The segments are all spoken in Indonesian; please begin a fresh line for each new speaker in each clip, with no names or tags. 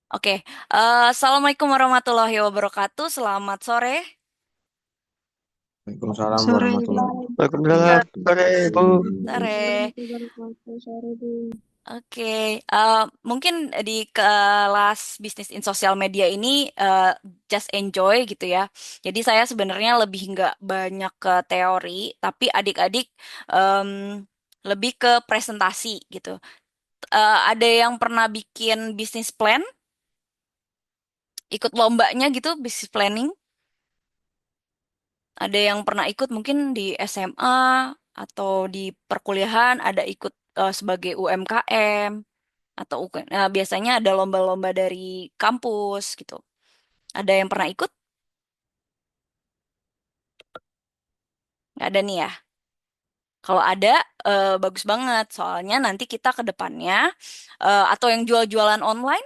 Oke, Assalamualaikum warahmatullahi wabarakatuh. Selamat sore.
Waalaikumsalam
Sore
warahmatullahi
Bu.
Ya,
Iya,
wabarakatuh.
Waalaikumsalam. Sore, Bu.
sore.
Assalamualaikum warahmatullahi sore Bu.
Oke, mungkin di kelas bisnis in sosial media ini just enjoy gitu ya. Jadi saya sebenarnya lebih nggak banyak ke teori, tapi adik-adik em, lebih ke presentasi gitu. Ada yang pernah bikin bisnis plan, ikut lombanya gitu, bisnis planning? Ada yang pernah ikut mungkin di SMA atau di perkuliahan, ada ikut sebagai UMKM atau biasanya ada lomba-lomba dari kampus gitu. Ada yang pernah ikut? Nggak ada nih ya. Kalau ada, bagus banget. Soalnya nanti kita ke depannya, atau yang jual-jualan online,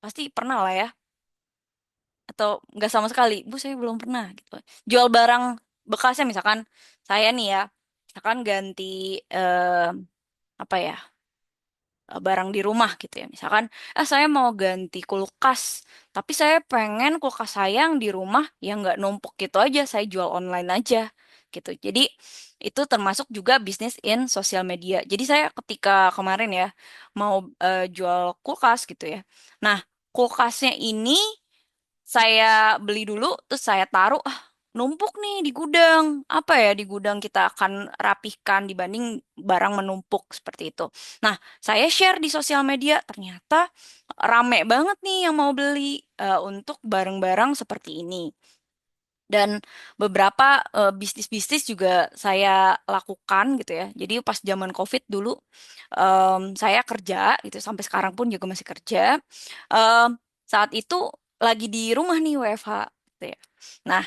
pasti pernah lah ya. Atau nggak sama sekali. Bu, saya belum pernah gitu. Jual barang bekasnya misalkan, saya nih ya, misalkan ganti, eh, apa ya, barang di rumah gitu ya. Misalkan, saya mau ganti kulkas, tapi saya pengen kulkas saya yang di rumah yang nggak numpuk gitu aja, saya jual online aja gitu. Jadi itu termasuk juga bisnis in sosial media. Jadi saya ketika kemarin ya mau jual kulkas gitu ya. Nah, kulkasnya ini saya beli dulu, terus saya taruh, numpuk nih di gudang. Apa ya di gudang kita akan rapihkan dibanding barang menumpuk seperti itu. Nah, saya share di sosial media, ternyata rame banget nih yang mau beli untuk barang-barang seperti ini. Dan beberapa bisnis-bisnis juga saya lakukan gitu ya. Jadi pas zaman COVID dulu, saya kerja gitu, sampai sekarang pun juga masih kerja. Em, Saat itu lagi di rumah nih WFH gitu ya. Nah,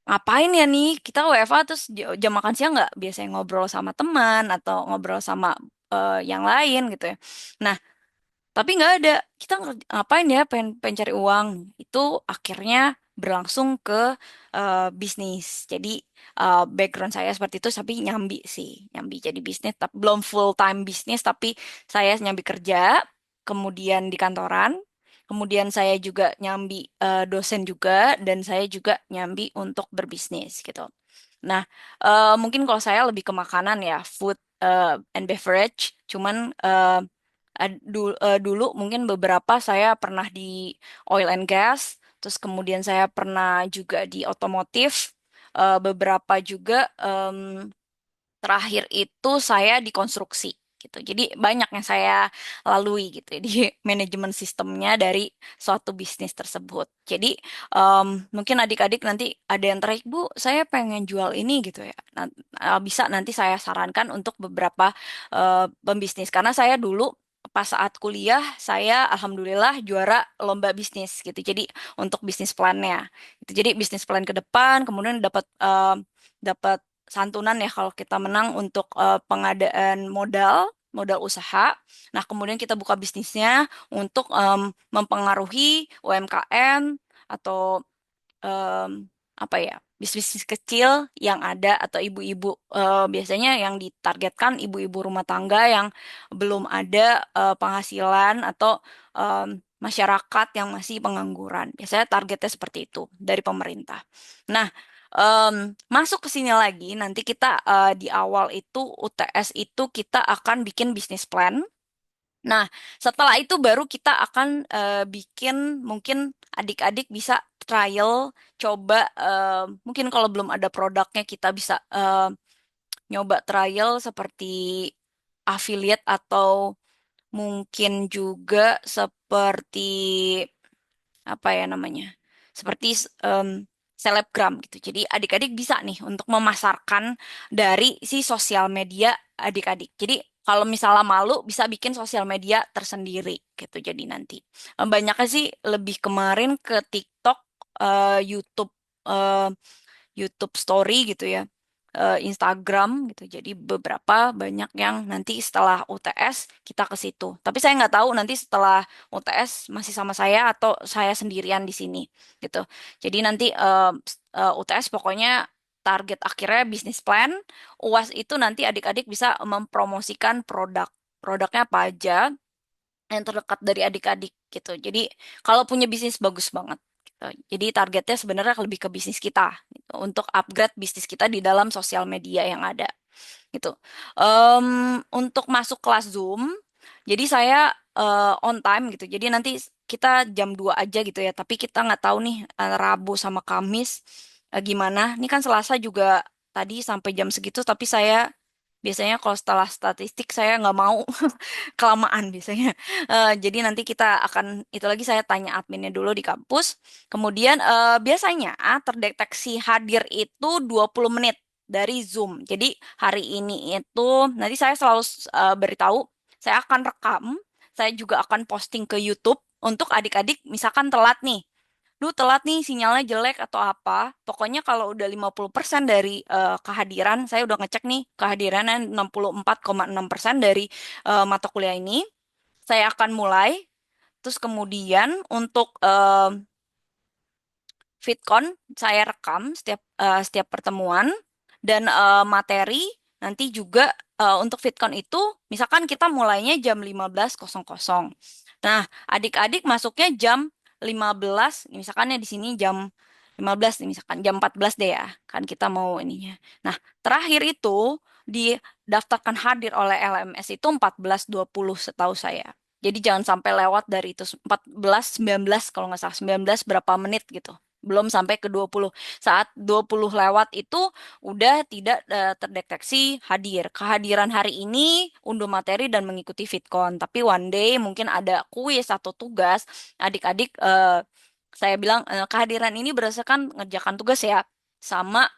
ngapain ya nih kita WFH terus jam makan siang nggak biasanya ngobrol sama teman atau ngobrol sama yang lain gitu ya. Nah, tapi nggak ada. Kita ngapain ya, pengen cari uang. Itu akhirnya berlangsung ke bisnis. Jadi background saya seperti itu, tapi nyambi sih. Nyambi jadi bisnis, tapi belum full time bisnis, tapi saya nyambi kerja, kemudian di kantoran, kemudian saya juga nyambi dosen juga, dan saya juga nyambi untuk berbisnis gitu. Nah, mungkin kalau saya lebih ke makanan ya, food and beverage. Cuman dulu mungkin beberapa saya pernah di oil and gas, terus kemudian saya pernah juga di otomotif, beberapa juga terakhir itu saya di konstruksi gitu. Jadi banyak yang saya lalui gitu ya, di manajemen sistemnya dari suatu bisnis tersebut. Jadi mungkin adik-adik nanti ada yang tertarik, Bu, saya pengen jual ini gitu ya. Bisa nanti saya sarankan untuk beberapa pembisnis. Karena saya dulu pas saat kuliah, saya alhamdulillah juara lomba bisnis gitu. Jadi untuk bisnis plannya. Gitu. Jadi bisnis plan ke depan, kemudian dapat santunan ya kalau kita menang untuk pengadaan modal usaha. Nah, kemudian kita buka bisnisnya untuk mempengaruhi UMKM atau em, apa ya, bisnis kecil yang ada atau ibu-ibu, biasanya yang ditargetkan ibu-ibu rumah tangga yang belum ada penghasilan atau masyarakat yang masih pengangguran. Biasanya targetnya seperti itu dari pemerintah. Nah, masuk ke sini lagi, nanti kita di awal itu UTS itu kita akan bikin bisnis plan. Nah, setelah itu baru kita akan bikin, mungkin adik-adik bisa trial, coba, mungkin kalau belum ada produknya kita bisa nyoba trial seperti affiliate atau mungkin juga seperti apa ya namanya? Seperti selebgram gitu. Jadi adik-adik bisa nih untuk memasarkan dari si sosial media adik-adik. Jadi kalau misalnya malu bisa bikin sosial media tersendiri gitu. Jadi nanti banyaknya sih lebih kemarin ke TikTok, YouTube, eh, YouTube Story gitu ya, Instagram gitu. Jadi beberapa banyak yang nanti setelah UTS kita ke situ. Tapi saya nggak tahu nanti setelah UTS masih sama saya atau saya sendirian di sini gitu. Jadi nanti UTS pokoknya target akhirnya bisnis plan. UAS itu nanti adik-adik bisa mempromosikan produk. Produknya apa aja. yang terdekat dari adik-adik gitu. Jadi kalau punya bisnis bagus banget gitu. Jadi targetnya sebenarnya lebih ke bisnis kita gitu, untuk upgrade bisnis kita di dalam sosial media yang ada gitu. Untuk masuk kelas Zoom, jadi saya on time gitu. Jadi nanti kita jam 2 aja gitu ya. Tapi kita nggak tahu nih Rabu sama Kamis gimana. Ini kan Selasa juga tadi sampai jam segitu. Tapi saya biasanya kalau setelah statistik saya nggak mau kelamaan biasanya. Jadi nanti kita akan itu lagi saya tanya adminnya dulu di kampus. Kemudian biasanya terdeteksi hadir itu 20 menit dari Zoom. Jadi hari ini itu nanti saya selalu beritahu saya akan rekam, saya juga akan posting ke YouTube untuk adik-adik misalkan telat nih. Duh, telat nih sinyalnya jelek atau apa. Pokoknya kalau udah 50% dari kehadiran, saya udah ngecek nih kehadirannya 64,6% dari mata kuliah ini. Saya akan mulai, terus kemudian untuk Fitcon saya rekam setiap pertemuan dan materi nanti juga untuk Fitcon itu misalkan kita mulainya jam 15.00. Nah, adik-adik masuknya jam 15, misalkan ya di sini jam 15 nih misalkan jam 14 deh ya. Kan kita mau ininya. Nah, terakhir itu didaftarkan hadir oleh LMS itu 14.20 setahu saya. Jadi jangan sampai lewat dari itu 14.19 kalau nggak salah 19 berapa menit gitu belum sampai ke 20. Saat 20 lewat itu udah tidak terdeteksi hadir. Kehadiran hari ini unduh materi dan mengikuti Fitcon. Tapi one day mungkin ada kuis atau tugas, adik-adik saya bilang kehadiran ini berdasarkan ngerjakan tugas ya sama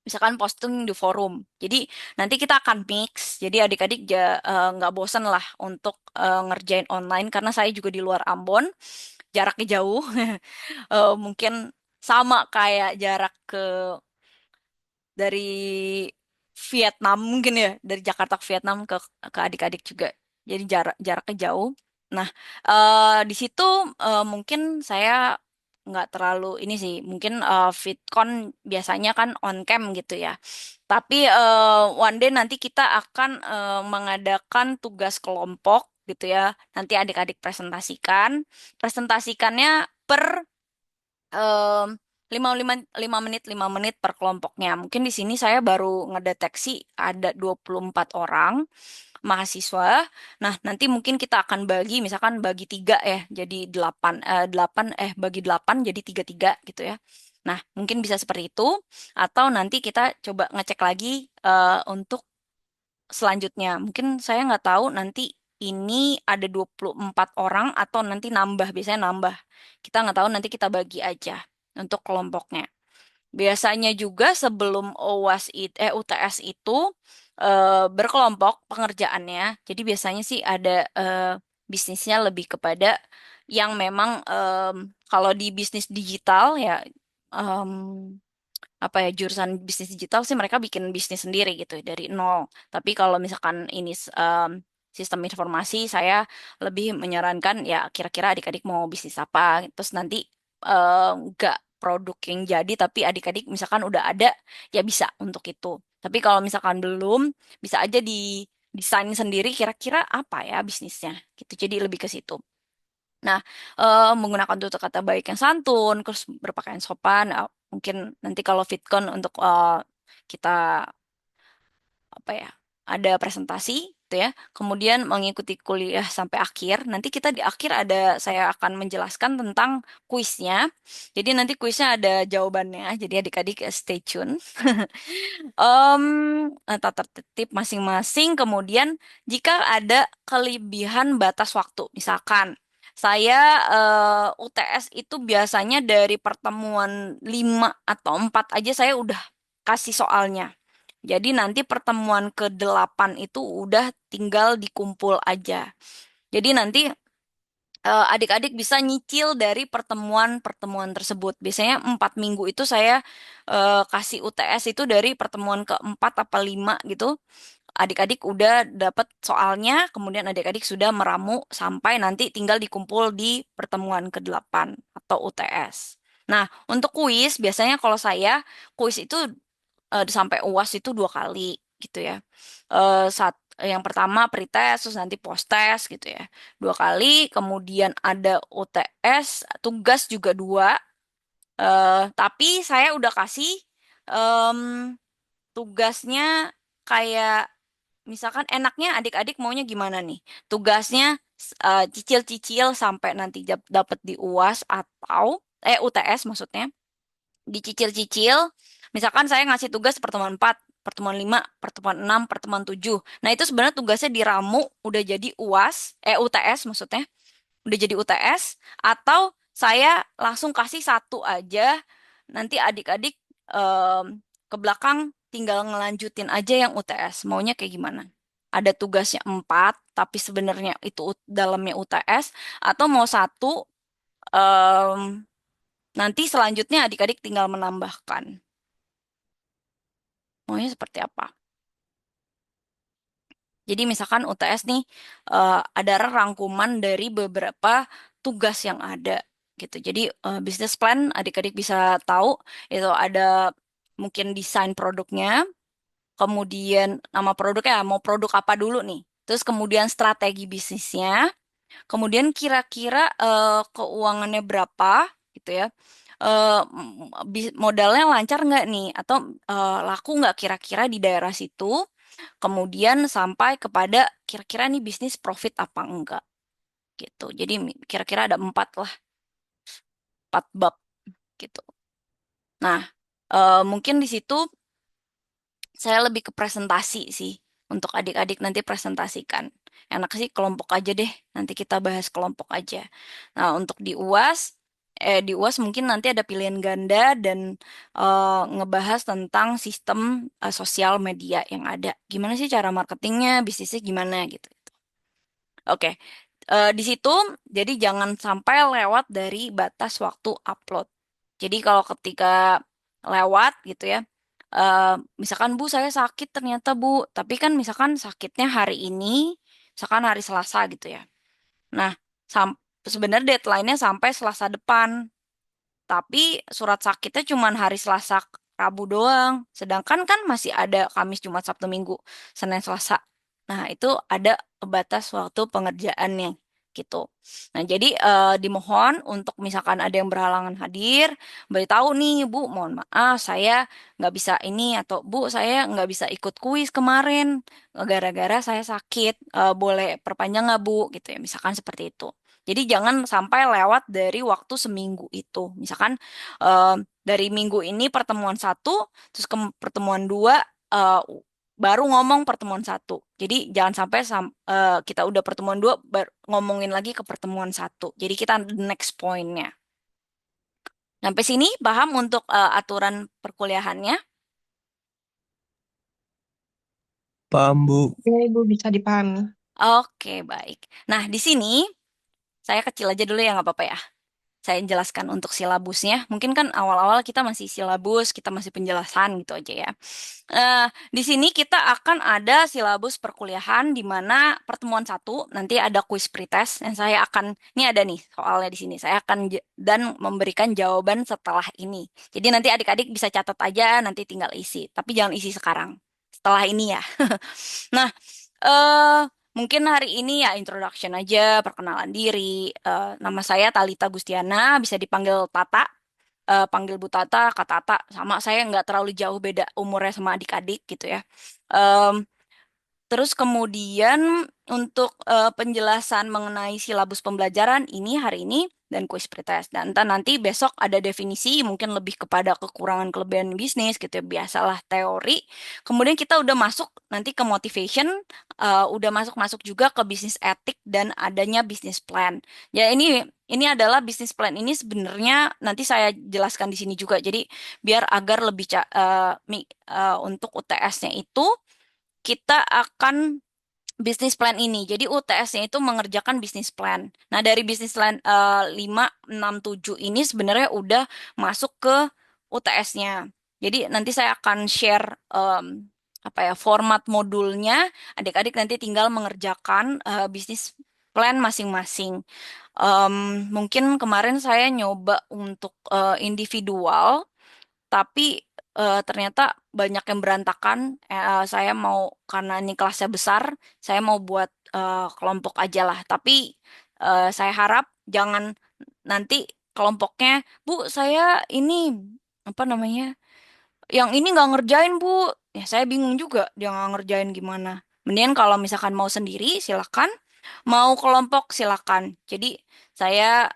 misalkan posting di forum. Jadi nanti kita akan mix. Jadi adik-adik nggak bosan lah untuk ngerjain online karena saya juga di luar Ambon, jaraknya jauh. Mungkin sama kayak jarak dari Vietnam mungkin ya dari Jakarta ke Vietnam ke adik-adik juga jadi jaraknya jauh. Nah di situ mungkin saya nggak terlalu ini sih mungkin Fitcon biasanya kan on cam gitu ya. Tapi one day nanti kita akan mengadakan tugas kelompok gitu ya. Nanti adik-adik presentasikannya per em, 5 menit per kelompoknya. Mungkin di sini saya baru ngedeteksi ada 24 orang mahasiswa. Nah, nanti mungkin kita akan bagi, misalkan bagi 3 ya, jadi 8, 8 bagi 8 jadi 3-3 gitu ya. Nah, mungkin bisa seperti itu. Atau nanti kita coba ngecek lagi untuk selanjutnya. Mungkin saya nggak tahu nanti ini ada 24 orang atau nanti nambah, biasanya nambah. Kita nggak tahu nanti kita bagi aja untuk kelompoknya. Biasanya juga sebelum UTS itu berkelompok pengerjaannya. Jadi biasanya sih ada bisnisnya lebih kepada yang memang kalau di bisnis digital ya em, apa ya jurusan bisnis digital sih mereka bikin bisnis sendiri gitu dari nol. Tapi kalau misalkan ini sistem informasi saya lebih menyarankan ya kira-kira adik-adik mau bisnis apa. Terus nanti nggak produk yang jadi tapi adik-adik misalkan udah ada ya bisa untuk itu. Tapi kalau misalkan belum bisa aja di desain sendiri kira-kira apa ya bisnisnya gitu. Jadi lebih ke situ. Nah, menggunakan tutur kata baik yang santun, terus berpakaian sopan, mungkin nanti kalau Fitcon untuk kita apa ya, ada presentasi, gitu ya. Kemudian mengikuti kuliah sampai akhir. Nanti kita di akhir saya akan menjelaskan tentang kuisnya. Jadi nanti kuisnya ada jawabannya. Jadi adik-adik stay tune. Tata tertib masing-masing. Kemudian jika ada kelebihan batas waktu, misalkan saya UTS itu biasanya dari pertemuan 5 atau 4 aja saya udah kasih soalnya. Jadi nanti pertemuan ke-8 itu udah tinggal dikumpul aja. Jadi nanti adik-adik bisa nyicil dari pertemuan-pertemuan tersebut. Biasanya 4 minggu itu saya kasih UTS itu dari pertemuan keempat apa 5 gitu. Adik-adik udah dapat soalnya, kemudian adik-adik sudah meramu sampai nanti tinggal dikumpul di pertemuan ke-8 atau UTS. Nah, untuk kuis biasanya kalau kuis itu sampai UAS itu 2 kali gitu ya. Yang pertama pretest, terus nanti post-test gitu ya. 2 kali, kemudian ada UTS, tugas juga 2. Tapi saya udah kasih em, tugasnya kayak misalkan enaknya adik-adik maunya gimana nih? Tugasnya cicil-cicil sampai nanti dapat di UAS atau UTS maksudnya dicicil-cicil. Misalkan saya ngasih tugas pertemuan 4, pertemuan 5, pertemuan 6, pertemuan 7. Nah, itu sebenarnya tugasnya diramu udah jadi UTS maksudnya, udah jadi UTS atau saya langsung kasih satu aja, nanti adik-adik ke belakang tinggal ngelanjutin aja yang UTS. Maunya kayak gimana? Ada tugasnya 4, tapi sebenarnya itu dalamnya UTS, atau mau satu, em, nanti selanjutnya adik-adik tinggal menambahkan. Maunya seperti apa? Jadi misalkan UTS nih ada rangkuman dari beberapa tugas yang ada gitu. Jadi business plan adik-adik bisa tahu itu ada mungkin desain produknya, kemudian nama produknya mau produk apa dulu nih. Terus kemudian strategi bisnisnya, kemudian kira-kira keuangannya berapa gitu ya. Modalnya lancar nggak nih? Atau laku nggak kira-kira di daerah situ? Kemudian sampai kepada kira-kira nih bisnis profit apa enggak gitu. Jadi kira-kira ada 4 bab gitu. Nah, mungkin di situ saya lebih ke presentasi sih untuk adik-adik nanti presentasikan. Enak sih kelompok aja deh. Nanti kita bahas kelompok aja. Nah, untuk di UAS mungkin nanti ada pilihan ganda dan ngebahas tentang sistem sosial media yang ada. Gimana sih cara marketingnya, bisnisnya gimana gitu. Oke, di situ jadi jangan sampai lewat dari batas waktu upload. Jadi kalau ketika lewat gitu ya, eh, misalkan Bu saya sakit ternyata Bu, tapi kan misalkan sakitnya hari ini, misalkan hari Selasa gitu ya. Nah, sam sebenarnya deadline-nya sampai Selasa depan. Tapi surat sakitnya cuma hari Selasa, Rabu doang. Sedangkan kan masih ada Kamis, Jumat, Sabtu, Minggu, Senin, Selasa. Nah, itu ada batas waktu pengerjaannya gitu. Nah, jadi dimohon untuk misalkan ada yang berhalangan hadir, beritahu nih, Bu, mohon maaf, saya nggak bisa ini, atau Bu, saya nggak bisa ikut kuis kemarin, gara-gara saya sakit. Boleh perpanjang nggak, Bu? Gitu ya, misalkan seperti itu. Jadi jangan sampai lewat dari waktu seminggu itu. Misalkan eh, dari minggu ini pertemuan 1, terus ke pertemuan 2 eh, baru ngomong pertemuan 1. Jadi jangan sampai kita udah pertemuan 2 ngomongin lagi ke pertemuan 1. Jadi kita next point-nya. Sampai sini paham untuk aturan perkuliahannya?
Paham, Bu.
Ya, Ibu bisa dipahami.
Oke, baik. Nah, di sini saya kecil aja dulu ya, nggak apa-apa ya. Saya jelaskan untuk silabusnya. Mungkin kan awal-awal kita masih silabus, kita masih penjelasan gitu aja ya. Di sini kita akan ada silabus perkuliahan di mana pertemuan 1 nanti ada kuis pretest dan saya akan ini ada nih soalnya di sini. Saya akan dan memberikan jawaban setelah ini. Jadi nanti adik-adik bisa catat aja, nanti tinggal isi. Tapi jangan isi sekarang. Setelah ini ya. Nah, eh mungkin hari ini ya introduction aja, perkenalan diri. Nama saya Talita Gustiana, bisa dipanggil Tata. Panggil Bu Tata, Kak Tata, sama saya nggak terlalu jauh beda umurnya sama adik-adik gitu ya. Em, Terus kemudian untuk penjelasan mengenai silabus pembelajaran ini hari ini dan kuis pretest. Dan entar nanti besok ada definisi mungkin lebih kepada kekurangan kelebihan bisnis gitu ya. Biasalah teori. Kemudian kita udah masuk nanti ke motivation, udah masuk-masuk juga ke bisnis etik dan adanya bisnis plan. Ya ini adalah bisnis plan ini sebenarnya nanti saya jelaskan di sini juga. Jadi biar agar lebih untuk UTS-nya itu kita akan bisnis plan ini. Jadi UTS-nya itu mengerjakan bisnis plan. Nah, dari bisnis plan 5, 6, 7 ini sebenarnya udah masuk ke UTS-nya. Jadi nanti saya akan share apa ya format modulnya. Adik-adik nanti tinggal mengerjakan bisnis plan masing-masing. Mungkin kemarin saya nyoba untuk individual, tapi ternyata banyak yang berantakan. Saya mau karena ini kelasnya besar, saya mau buat kelompok aja lah. Tapi saya harap jangan nanti kelompoknya, Bu, saya ini apa namanya? Yang ini nggak ngerjain, Bu. Ya saya bingung juga dia nggak ngerjain gimana. Mendingan kalau misalkan mau sendiri silakan, mau kelompok silakan. Jadi saya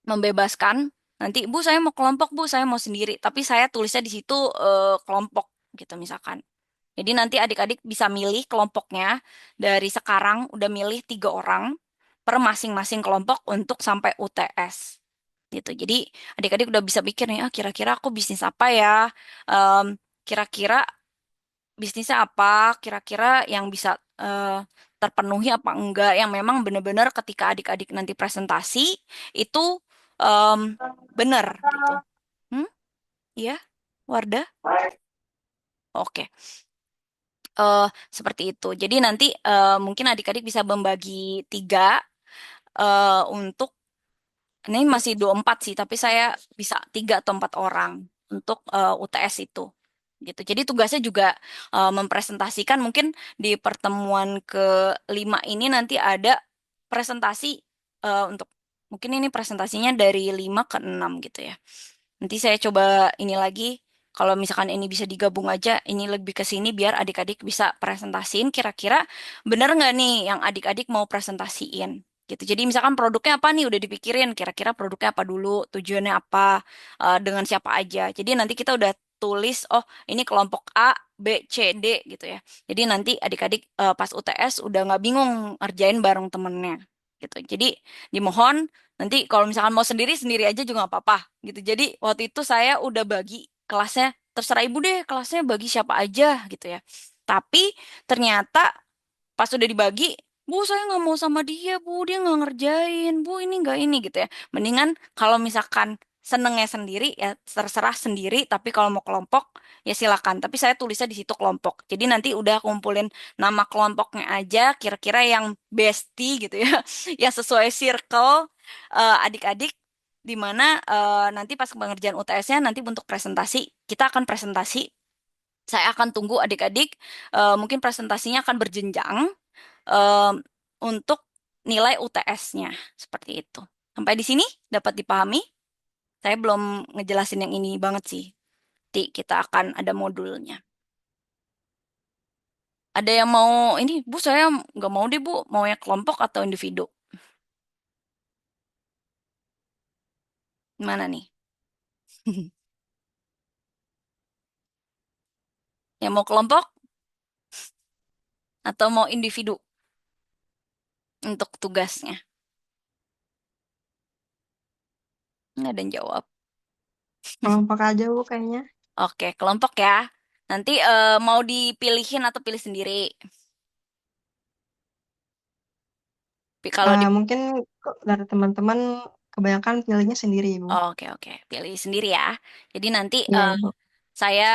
membebaskan. Nanti, Bu, saya mau kelompok, Bu, saya mau sendiri. Tapi saya tulisnya di situ kelompok gitu misalkan. Jadi nanti adik-adik bisa milih kelompoknya dari sekarang udah milih 3 orang per masing-masing kelompok untuk sampai UTS gitu. Jadi adik-adik udah bisa pikir nih, ah kira-kira aku bisnis apa ya? Em, Kira-kira bisnisnya apa? Kira-kira yang bisa terpenuhi apa enggak? Yang memang benar-benar ketika adik-adik nanti presentasi itu em, benar gitu. Hmm? Iya, Wardah? Oke. eh Seperti itu. Jadi nanti mungkin adik-adik bisa membagi 3 untuk ini masih 24 sih, tapi saya bisa 3 atau 4 orang untuk UTS itu. Gitu. Jadi tugasnya juga mempresentasikan mungkin di pertemuan ke-5 ini nanti ada presentasi untuk mungkin ini presentasinya dari 5 ke 6 gitu ya. Nanti saya coba ini lagi, kalau misalkan ini bisa digabung aja, ini lebih ke sini biar adik-adik bisa presentasiin kira-kira bener nggak nih yang adik-adik mau presentasiin. Gitu. Jadi misalkan produknya apa nih udah dipikirin, kira-kira produknya apa dulu, tujuannya apa, dengan siapa aja. Jadi nanti kita udah tulis, oh ini kelompok A, B, C, D gitu ya. Jadi nanti adik-adik pas UTS udah nggak bingung ngerjain bareng temennya. Gitu. Jadi dimohon nanti kalau misalkan mau sendiri sendiri aja juga nggak apa-apa gitu. Jadi waktu itu saya udah bagi kelasnya terserah ibu deh kelasnya bagi siapa aja gitu ya. Tapi ternyata pas udah dibagi, Bu saya nggak mau sama dia, Bu dia nggak ngerjain, Bu ini nggak ini gitu ya. Mendingan kalau misalkan senengnya sendiri ya terserah sendiri. Tapi kalau mau kelompok ya silakan. Tapi saya tulisnya di situ kelompok. Jadi nanti udah kumpulin nama kelompoknya aja, kira-kira yang bestie gitu ya, yang sesuai circle adik-adik di mana nanti pas pengerjaan UTS-nya nanti untuk presentasi kita akan presentasi saya akan tunggu adik-adik mungkin presentasinya akan berjenjang em, untuk nilai UTS-nya seperti itu. Sampai di sini dapat dipahami? Saya belum ngejelasin yang ini banget sih. Nanti kita akan ada modulnya. Ada yang mau ini, Bu, saya nggak mau deh, Bu. Mau yang kelompok atau individu? Mana nih? Yang mau kelompok atau mau individu untuk tugasnya? Nggak ada yang jawab.
Kelompok aja Bu kayaknya.
Oke, kelompok ya. Nanti mau dipilihin atau pilih sendiri? Kalau di
Mungkin dari teman-teman kebanyakan pilihnya sendiri Bu.
Oke, oke. Pilih sendiri ya. Jadi nanti
Iya Ibu.
saya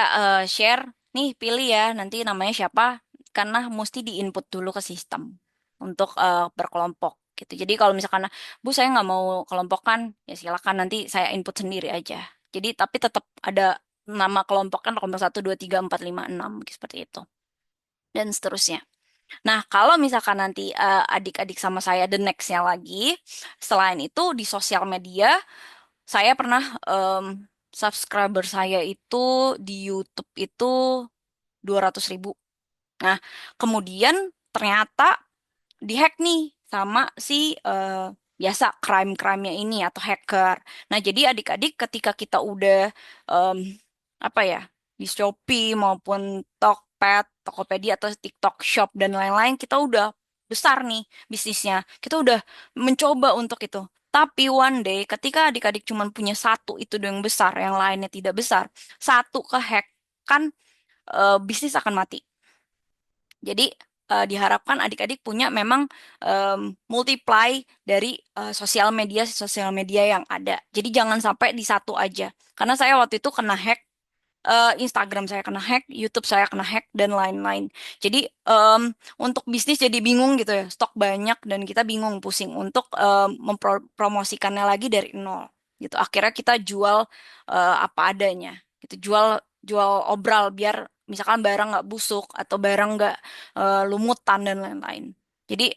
share, nih pilih ya, nanti namanya siapa, karena mesti diinput dulu ke sistem untuk berkelompok gitu. Jadi kalau misalkan, Bu saya nggak mau kelompokan, ya silakan nanti saya input sendiri aja. Jadi tapi tetap ada nama kelompok kan kelompok 1, 2, 3, 4, 5, 6 seperti itu. Dan seterusnya. Nah, kalau misalkan nanti adik-adik sama saya the next-nya lagi, selain itu di sosial media, saya pernah subscriber saya itu di YouTube itu 200 ribu. Nah, kemudian ternyata dihack nih sama si biasa crime-crime-nya ini atau hacker. Nah, jadi adik-adik ketika kita udah em, apa ya di Shopee maupun Tokped, Tokopedia atau TikTok Shop dan lain-lain kita udah besar nih bisnisnya. Kita udah mencoba untuk itu. Tapi one day ketika adik-adik cuma punya satu itu yang besar, yang lainnya tidak besar, satu kehack kan bisnis akan mati. Jadi diharapkan adik-adik punya memang multiply dari sosial media yang ada. Jadi jangan sampai di satu aja. Karena saya waktu itu kena hack, Instagram saya kena hack, YouTube saya kena hack dan lain-lain. Jadi untuk bisnis jadi bingung gitu ya. Stok banyak dan kita bingung pusing untuk mempromosikannya lagi dari nol. Gitu. Akhirnya kita jual apa adanya. gitu, jual jual obral biar misalkan barang nggak busuk atau barang nggak lumutan dan lain-lain. Jadi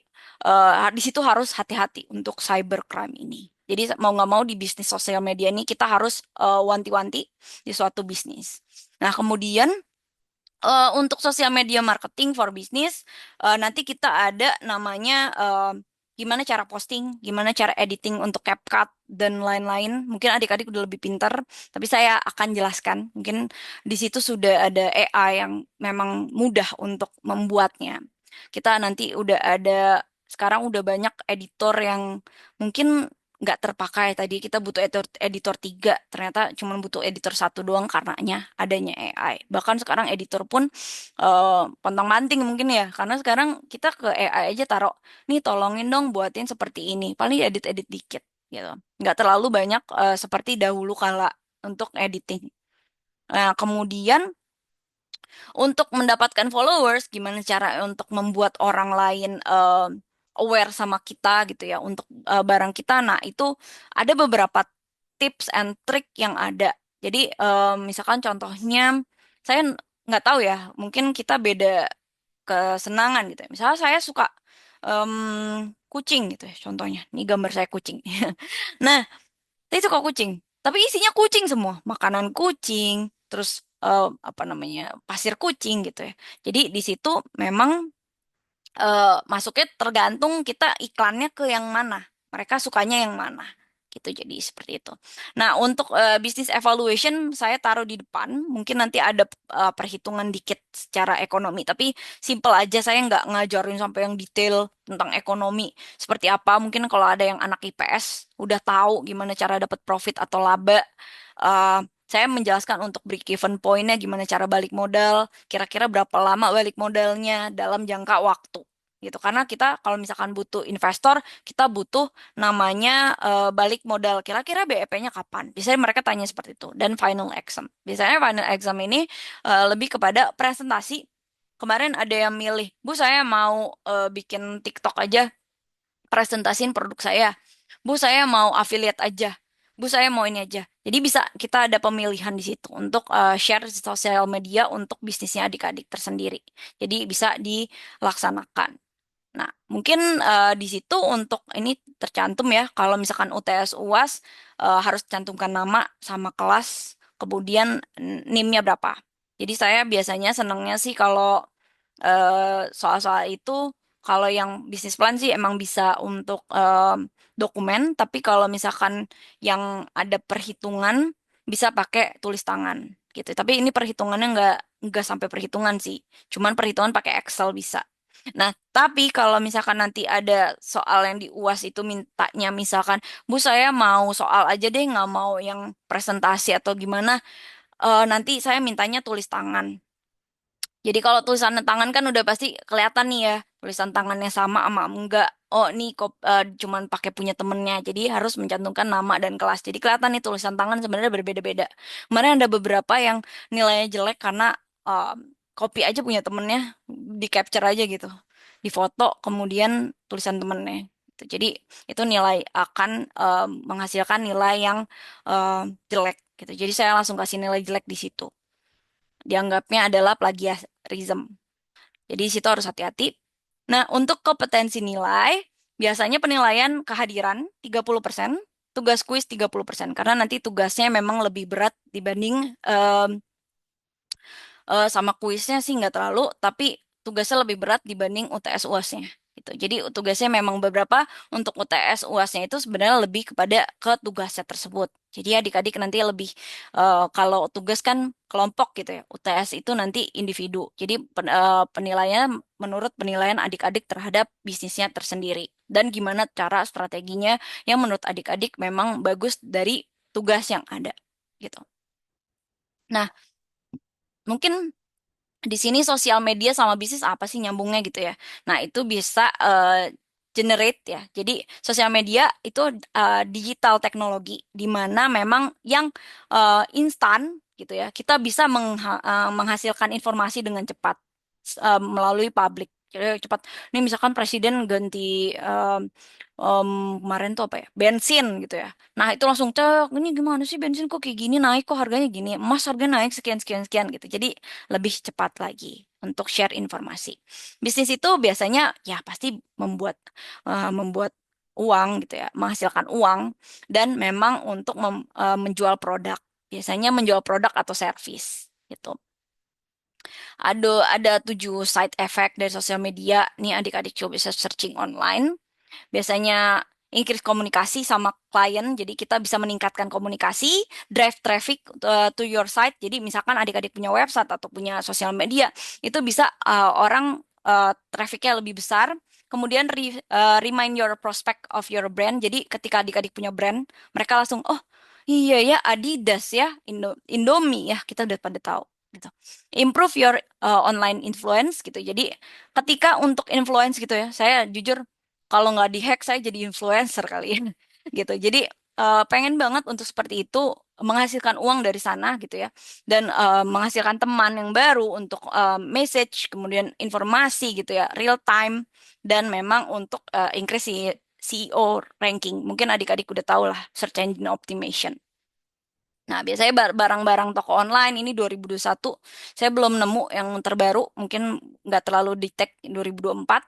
di situ harus hati-hati untuk cybercrime ini. Jadi mau nggak mau di bisnis sosial media ini kita harus wanti-wanti di suatu bisnis. Nah, kemudian untuk sosial media marketing for business, nanti kita ada namanya gimana cara posting, gimana cara editing untuk CapCut dan lain-lain. Mungkin adik-adik udah lebih pintar, tapi saya akan jelaskan. Mungkin di situ sudah ada AI yang memang mudah untuk membuatnya. Kita nanti udah ada, sekarang udah banyak editor yang mungkin nggak terpakai. Tadi kita butuh editor 3, ternyata cuma butuh editor 1 doang karenanya adanya AI. Bahkan sekarang editor pun pontang-manting mungkin ya, karena sekarang kita ke AI aja taruh, nih tolongin dong buatin seperti ini, paling edit-edit dikit gitu. Nggak terlalu banyak seperti dahulu kala untuk editing. Nah, kemudian untuk mendapatkan followers, gimana cara untuk membuat orang lain aware sama kita gitu ya untuk barang kita. Nah, itu ada beberapa tips and trick yang ada. Jadi misalkan contohnya saya nggak tahu ya, mungkin kita beda kesenangan gitu ya. Misalnya saya suka kucing gitu ya, contohnya. Ini gambar saya kucing. Nah, saya suka kucing, tapi isinya kucing semua, makanan kucing, terus apa namanya pasir kucing gitu ya. Jadi di situ memang masuknya tergantung kita iklannya ke yang mana, mereka sukanya yang mana gitu. Jadi seperti itu. Nah, untuk bisnis evaluation saya taruh di depan. Mungkin nanti ada perhitungan dikit secara ekonomi, tapi simple aja. Saya nggak ngajarin sampai yang detail tentang ekonomi seperti apa. Mungkin kalau ada yang anak IPS udah tahu gimana cara dapat profit atau laba. Eh, saya menjelaskan untuk break even point-nya gimana cara balik modal, kira-kira berapa lama balik modalnya dalam jangka waktu gitu. Karena kita kalau misalkan butuh investor, kita butuh namanya balik modal. Kira-kira BEP-nya kapan? Biasanya mereka tanya seperti itu. Dan final exam. Biasanya final exam ini lebih kepada presentasi. Kemarin ada yang milih, Bu saya mau bikin TikTok aja, presentasiin produk saya. Bu saya mau affiliate aja. Bu saya mau ini aja. Jadi bisa kita ada pemilihan di situ untuk share di sosial media untuk bisnisnya adik-adik tersendiri. Jadi bisa dilaksanakan. Nah, mungkin di situ untuk ini tercantum ya, kalau misalkan UTS UAS harus cantumkan nama sama kelas, kemudian NIM-nya berapa. Jadi saya biasanya senangnya sih kalau soal-soal itu, kalau yang bisnis plan sih emang bisa untuk dokumen, tapi kalau misalkan yang ada perhitungan bisa pakai tulis tangan gitu. Tapi ini perhitungannya nggak sampai perhitungan sih, cuman perhitungan pakai Excel bisa. Nah, tapi kalau misalkan nanti ada soal yang di UAS itu mintanya misalkan, Bu saya mau soal aja deh, nggak mau yang presentasi atau gimana, nanti saya mintanya tulis tangan. Jadi kalau tulisan tangan kan udah pasti kelihatan nih ya, tulisan tangannya sama enggak. Oh, ini kok cuman pakai punya temennya. Jadi harus mencantumkan nama dan kelas. Jadi kelihatan nih tulisan tangan sebenarnya berbeda-beda. Kemarin ada beberapa yang nilainya jelek karena um, copy aja punya temennya, di capture aja gitu. Di foto kemudian tulisan temennya. Gitu. Jadi itu nilai akan menghasilkan nilai yang jelek gitu. Jadi saya langsung kasih nilai jelek di situ. Dianggapnya adalah plagiarism. Jadi di situ harus hati-hati. Nah, untuk kompetensi nilai, biasanya penilaian kehadiran 30%, tugas kuis 30%. Karena nanti tugasnya memang lebih berat dibanding sama kuisnya sih nggak terlalu, tapi tugasnya lebih berat dibanding UTS UASnya. Gitu. Jadi tugasnya memang beberapa, untuk UTS UASnya itu sebenarnya lebih kepada ke tugasnya tersebut. Jadi adik-adik nanti lebih kalau tugas kan kelompok gitu ya. UTS itu nanti individu. Jadi penilaiannya menurut penilaian adik-adik terhadap bisnisnya tersendiri dan gimana cara strateginya yang menurut adik-adik memang bagus dari tugas yang ada gitu. Nah, mungkin di sini sosial media sama bisnis apa sih nyambungnya gitu ya. Nah, itu bisa generate ya. Jadi sosial media itu digital teknologi di mana memang yang instan gitu ya. Kita bisa menghasilkan informasi dengan cepat melalui publik. Jadi cepat. Ini misalkan presiden ganti em, kemarin tuh apa ya? Bensin gitu ya. Nah, itu langsung cek, ini gimana sih bensin kok kayak gini naik kok harganya gini. Emas harganya naik sekian sekian sekian gitu. Jadi lebih cepat lagi untuk share informasi. Bisnis itu biasanya ya pasti membuat membuat uang gitu ya, menghasilkan uang dan memang untuk menjual produk. Biasanya menjual produk atau service gitu. Ada 7 side effect dari sosial media. Nih adik-adik coba bisa searching online. Biasanya increase komunikasi sama klien, jadi kita bisa meningkatkan komunikasi, drive traffic to your site. Jadi misalkan adik-adik punya website atau punya sosial media, itu bisa orang trafficnya lebih besar. Kemudian remind your prospect of your brand. Jadi ketika adik-adik punya brand, mereka langsung, oh iya ya Adidas ya, Indomie ya, kita udah pada tahu. Gitu. Improve your online influence gitu. Jadi ketika untuk influence gitu ya, saya jujur kalau nggak dihack saya jadi influencer kali ya gitu. Jadi pengen banget untuk seperti itu menghasilkan uang dari sana gitu ya dan menghasilkan teman yang baru untuk message kemudian informasi gitu ya real time dan memang untuk increase si CEO ranking. Mungkin adik-adik udah tahu lah search engine optimization. Nah, biasanya barang-barang toko online ini 2021 saya belum nemu yang terbaru, mungkin nggak terlalu detect 2024.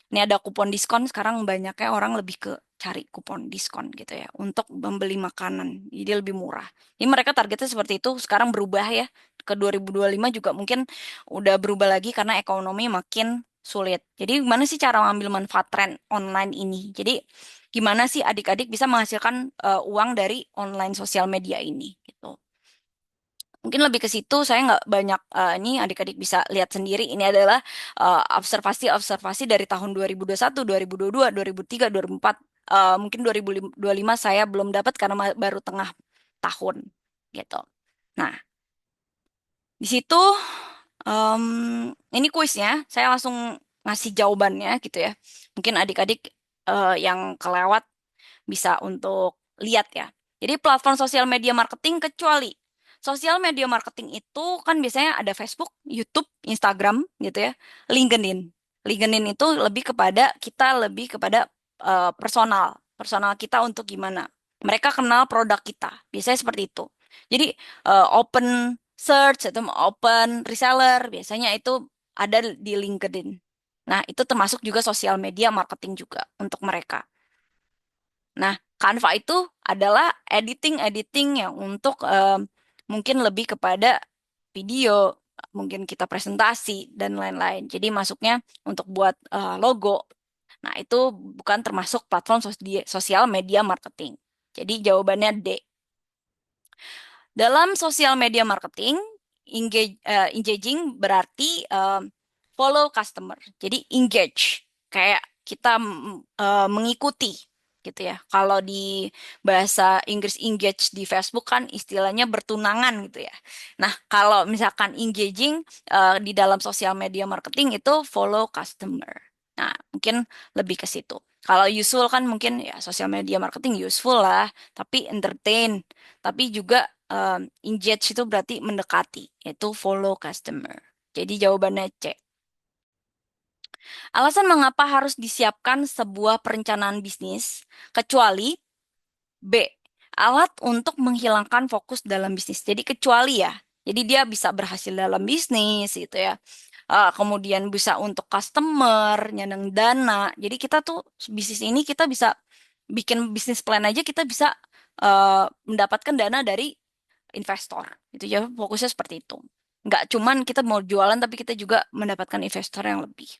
Ini ada kupon diskon, sekarang banyaknya orang lebih ke cari kupon diskon gitu ya untuk membeli makanan. Jadi lebih murah. Ini mereka targetnya seperti itu, sekarang berubah ya. Ke 2025 juga mungkin udah berubah lagi karena ekonomi makin sulit. Jadi gimana sih cara mengambil manfaat tren online ini? Jadi gimana sih adik-adik bisa menghasilkan uang dari online sosial media ini gitu. Mungkin lebih ke situ saya nggak banyak ini adik-adik bisa lihat sendiri. Ini adalah observasi-observasi dari tahun 2021, 2022, 2023, 2024. Mungkin 2025 saya belum dapat karena baru tengah tahun gitu. Nah, di situ em, ini kuisnya. Saya langsung ngasih jawabannya gitu ya. Mungkin adik-adik yang kelewat bisa untuk lihat ya. Jadi platform sosial media marketing kecuali sosial media marketing itu kan biasanya ada Facebook, YouTube, Instagram gitu ya, LinkedIn. LinkedIn itu lebih kepada personal, personal kita untuk gimana. Mereka kenal produk kita, biasanya seperti itu. Jadi open search atau open reseller biasanya itu ada di LinkedIn. Nah, itu termasuk juga sosial media marketing juga untuk mereka. Nah, Canva itu adalah editing-editing yang untuk mungkin lebih kepada video, mungkin kita presentasi dan lain-lain. Jadi masuknya untuk buat logo. Nah, itu bukan termasuk platform sosial media marketing. Jadi jawabannya D. Dalam sosial media marketing, engaging berarti follow customer. Jadi engage, kayak kita mengikuti gitu ya. Kalau di bahasa Inggris engage di Facebook kan istilahnya bertunangan gitu ya. Nah, kalau misalkan engaging di dalam sosial media marketing itu follow customer. Nah, mungkin lebih ke situ. Kalau useful kan mungkin ya sosial media marketing useful lah, tapi entertain, tapi juga engage itu berarti mendekati, yaitu follow customer. Jadi jawabannya C. Alasan mengapa harus disiapkan sebuah perencanaan bisnis, kecuali B. Alat untuk menghilangkan fokus dalam bisnis. Jadi kecuali ya. Jadi dia bisa berhasil dalam bisnis gitu ya. Kemudian bisa untuk customer, nyandang dana. Jadi kita tuh bisnis ini kita bisa bikin bisnis plan aja kita bisa mendapatkan dana dari investor. Itu ya fokusnya seperti itu. Nggak cuman kita mau jualan tapi kita juga mendapatkan investor yang lebih.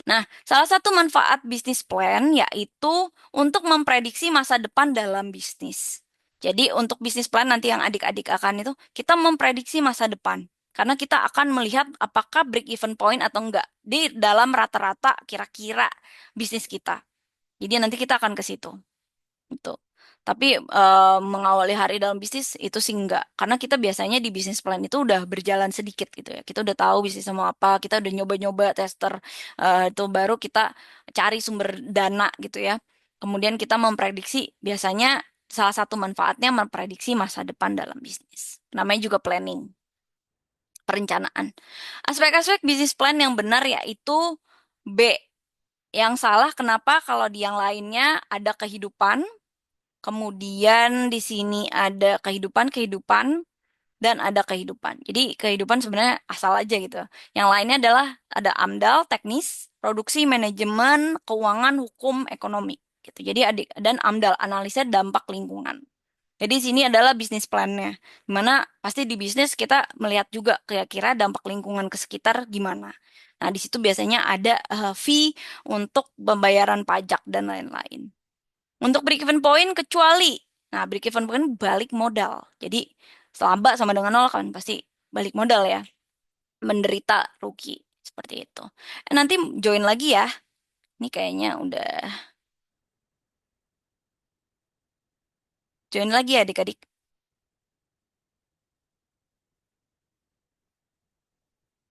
Nah, salah satu manfaat bisnis plan yaitu untuk memprediksi masa depan dalam bisnis. Jadi untuk bisnis plan nanti yang adik-adik akan itu kita memprediksi masa depan. Karena kita akan melihat apakah break even point atau enggak di dalam rata-rata kira-kira bisnis kita. Jadi nanti kita akan ke situ. Itu. Tapi mengawali hari dalam bisnis itu sih enggak. Karena kita biasanya di bisnis plan itu udah berjalan sedikit gitu ya. Kita udah tahu bisnis mau apa, kita udah nyoba-nyoba tester itu baru kita cari sumber dana gitu ya. Kemudian kita memprediksi biasanya salah satu manfaatnya memprediksi masa depan dalam bisnis. Namanya juga planning. perencanaan. Aspek-aspek bisnis plan yang benar yaitu B. Yang salah kenapa kalau di yang lainnya ada kehidupan, kemudian di sini ada kehidupan dan ada kehidupan. Jadi kehidupan sebenarnya asal aja gitu. Yang lainnya adalah ada AMDAL, teknis, produksi, manajemen, keuangan, hukum, ekonomi gitu. Jadi adik dan AMDAL, analisa dampak lingkungan. Jadi sini adalah bisnis plan-nya. Dimana pasti di bisnis kita melihat juga kira-kira dampak lingkungan ke sekitar gimana. Nah, di situ biasanya ada fee untuk pembayaran pajak dan lain-lain. Untuk break-even point kecuali, nah break-even point balik modal. Jadi selaba sama dengan nol kan pasti balik modal ya. Menderita rugi seperti itu. Nanti join lagi ya. Ini kayaknya udah join lagi ya adik-adik.